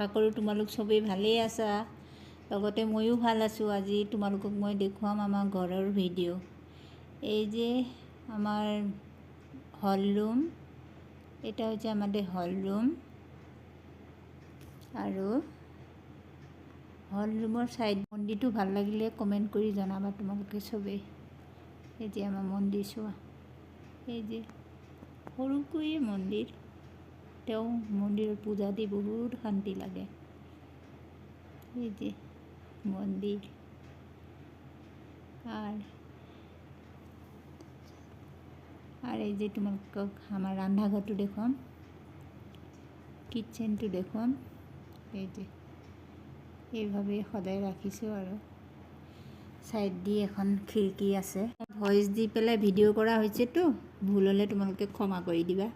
আশা কৰোঁ তোমালোক চবেই ভালেই আছা। লগতে ময়ো ভাল আছোঁ। আজি তোমালোকক মই দেখুৱাম আমাৰ ঘৰৰ ভিডিঅ'। এই যে আমাৰ হল ৰুম, এটা হৈছে আমাদেৰ হল ৰুম। আৰু হল ৰুমৰ সাইড মন্দিৰটো ভাল লাগিলে কমেণ্ট কৰি জনাবা তোমালোকে চবেই। এই যে আমাৰ মন্দিৰ চোৱা, এই যে সৰুকৈয়ে মন্দিৰ, তেওঁ মন্দিৰত পূজা দি বহুত শান্তি লাগে। এই যে মন্দিৰ আৰ এই যে তোমালোকক আমাৰ ৰান্নাঘৰটো দেখুৱাম, কিচেনটো দেখুৱাম। এই যে এইভাবে সদায় ৰাখিছোঁ আৰু সাইড দি এখন খিৰিকী আছে। ভয়েস দি পেলাই ভিডিঅ' কৰা হৈছেতো, ভুল হ'লে তোমালোকে ক্ষমা কৰি দিবা।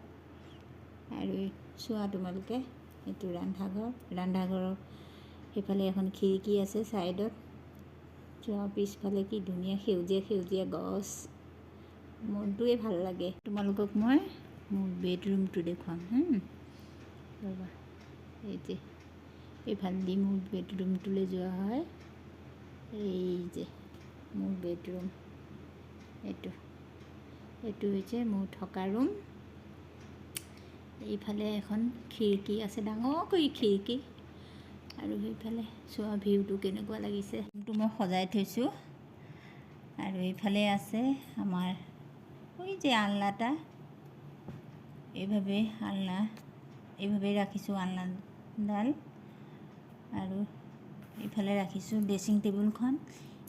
আৰু চোৱা তোমালোকে, এইটো ৰান্ধাঘৰৰ সেইফালে এখন খিৰিকী আছে সাইডত। চোৱা পিছফালে কি ধুনীয়া সেউজীয়া সেউজীয়া গছ, মনটোৱে ভাল লাগে। তোমালোকক মই মোৰ বেডৰুমটো দেখুৱাম। ৰ'বা, এই যে এইফালে দি মোৰ বেডৰুমটোলৈ যোৱা হয়। এই যে মোৰ বেডৰুম, এইটো হৈছে মোৰ থকা ৰুম। এইফালে এখন খিৰিকী আছে, ডাঙৰকৈ খিৰিকী। আৰু সেইফালে চোৱা ভিউটো কেনেকুৱা লাগিছে। ৰুমটো মই সজাই থৈছোঁ। আৰু এইফালে আছে আমাৰ ওই যে আলনাটা, এইভাবে ৰাখিছোঁ আলনাডাল। আৰু এইফালে ৰাখিছোঁ ড্ৰেছিং টেবুলখন।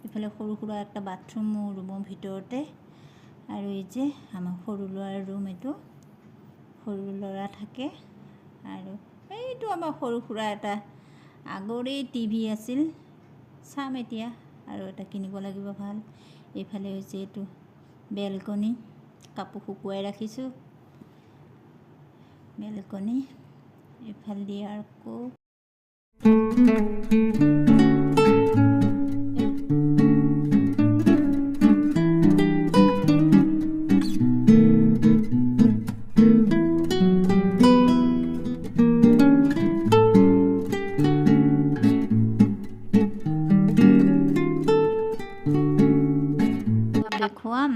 এইফালে সৰু সুৰা একটা বাথৰুম মোৰ ৰুমৰ ভিতৰতে। আৰু এই যে আমাৰ সৰু ল'ৰাৰ ৰুম, এইটো সৰু ল'ৰা থাকে। আৰু এইটো আমাৰ সৰু সুৰা এটা আগৰেই টিভি আছিল, চাম এতিয়া আৰু এটা কিনিব লাগিব ভাল। এইফালে হৈছে এইটো বেলকনি, কাপোৰ শুকুৱাই ৰাখিছোঁ বেলকনি। এইফালে আকৌ দেখুৱাম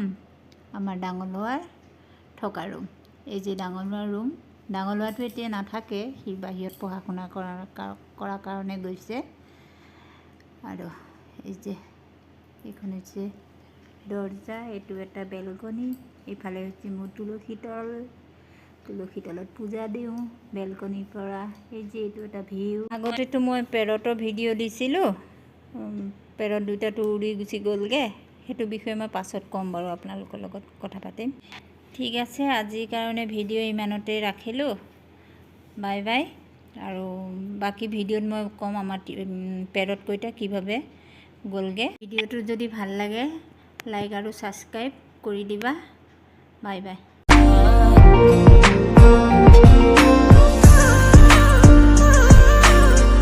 আমাৰ ডাঙৰ ল'ৰাৰ থকা ৰুম। এই যে ডাঙৰ ল'ৰাৰ ৰুম, ডাঙৰ ল'ৰাটো এতিয়া নাথাকে, সি বাহিৰত পঢ়া শুনা কৰাৰ কাৰণে গৈছে। আৰু এই যে এইখন হৈছে দৰ্জা, এইটো এটা বেলকনি। এইফালে হৈছে মোৰ তুলসী তলত পূজা দিওঁ বেলকনিৰ পৰা। এই যে এইটো এটা ভিউ। আগতেতো মই পেৰটৰ ভিডিঅ' দিছিলোঁ, পেৰট দুটাটো উৰি গুচি গ'লগৈ। সেইটো বিষয়ে মই পাছত ক'ম বাৰু, আপোনালোকৰ লগত কথা পাতিম। ঠিক আছে, আজিৰ কাৰণে ভিডিঅ' ইমানতে ৰাখিলোঁ। Bye bye. আৰু বাকী ভিডিঅ'ত মই ক'ম আমাৰ পেৰট কেইটা কিভাৱে গ'লগৈ। ভিডিঅ'টো যদি ভাল লাগে লাইক আৰু ছাবস্ক্ৰাইব কৰি দিবা। Bye bye.